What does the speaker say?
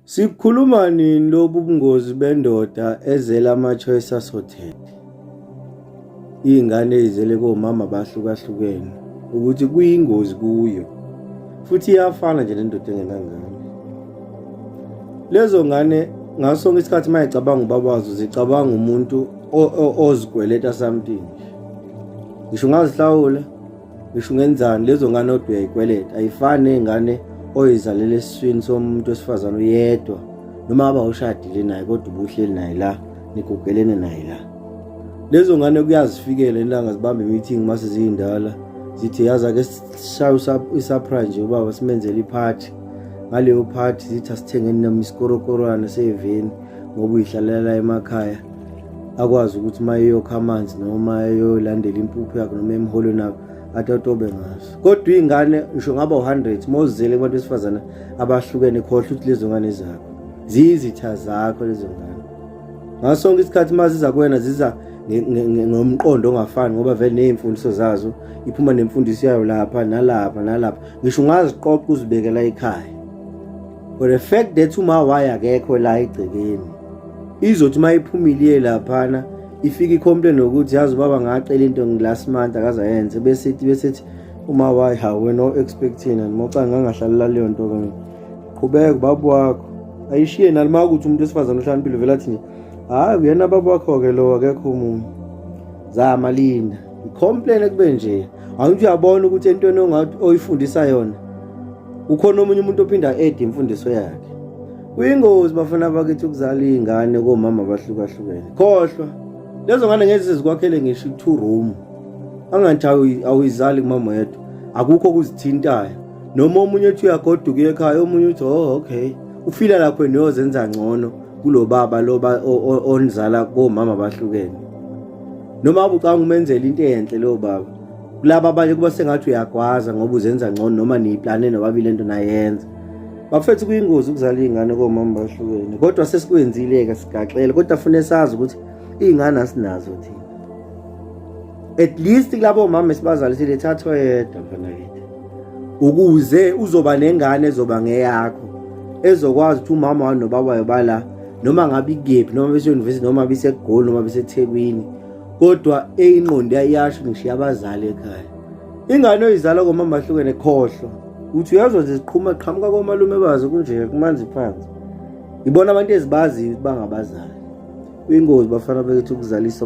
Sikhuluma nini lobu bungozi bendoda ezela ama-choice assorted? Iy'ngane ezele komama bahlukahlukene ukuthi kuyingozi kuyo futhi iyafana nje nendoda engenangane. Lezo ngane ngaso sonke isikhathi mayicabanga ubaba wazo zicabanga umuntu ozigweleta something. Ngisho ungazihlawula, ngisho ungenzani, lezo ngane odwa uyayikweleta. Ayifani ney'ngane oyizalele esiswini somuntu wesifazane uyedwa noma aba ushadile naye kodwa ubuhleli naye la, nigugelene naye la. Lezo ngane kuyazifikela ilanga zibamba i-meeting mase ziyindala zithi yazi ake sishaye i-surprise nje ubaba simenzele i-party. Ngaleyo party zithi asithengeni nami isikorokorwana seveni ngoba uyihlalela emakhaya akwazi ukuthi uma eyokha amanzi noma eyolandela impuphu yakhe noma emholweni nakho atatobe ngaso. Kodwa iy'ngane ngisho ngaba u-100 mawuzele kubantu besifazane abahlukene khohlwa ukuthi lezo ngane zakho ziyizitha zakho lezo ngane. Ngaso sonke isikhathi uma ziza kuwena ziza ngomqondo ongafani ngoba vele ney'mfundiso zazo iphuma nemfundiso yayo lapha nalapha nalapha. Ngisho ungaziqoqa uzibekela ekhaya, for the fact that uma waya akekho la egcekeni izothi uma iphumile laphana ifika i-complain ukuthi yazi ubaba ngacela into last month akazayenze bese uma wayi hawe no expecting and mocanga ngangahlalela leyo nto kanje. Qhubeka baba wakho ayishiye nalima ukuthi umuntu esifazane ohlaniphile vele athi hayi uyena baba wakho ke lo akekho umuntu. Zama linda i-complain kube nje awuthi uyabona ukuthi entweni ongathi oyifundisa yona ukhona omunye umuntu ophinda ede imfundiso yakhe. Kuyingozi bafana bakithi ukuzala iy'ngane komama abahlukahlukene. Khohlwa lezo ngane ngeke zizikwakhele ngisho i-2 room. Angathi awuyizali kumama yedwa, akukho okuzithintayo. Noma omunye uthi uyagoduka ekhaya, omunye uthi okay, ufila lapho niyozenza ngcono kulo baba loba onizala komama abahlukene. Noma ubucanga umenzela into enhle lo baba, kulaba abanye kuba sengathi uyagwaza ngoba uzenza ngcono noma niyiplane nobabili into nayenza. Bafethu kuyingozi ukuzala iy'ngane komama abahlukene, kodwa sesikwenzile-ke sigaxele, kodwa fune sazi ukuthi iy'ngane asinazo thina. At least kulabo mama esibazalisile thathwa yedwa mfana kithi, ukuze uzoba nengane ezoba ngeyakho ezokwazi ukuthi umama wami nobaba wayo bala noma ngabe ikephi noma bese-university noma beseGoli noma beseThekwini, kodwa eyingqondo yayasho ngishiya abazali ekhaya. Ingane oyizala komama ahlukene khohlwa uthi uyazwa nje ziqhamuka komalume bazo kunje kumanzi phansi. Ibona abantu ezibaziyo ukuthi bangabazali. Kuyingozi bafana bekithi ukuzalisa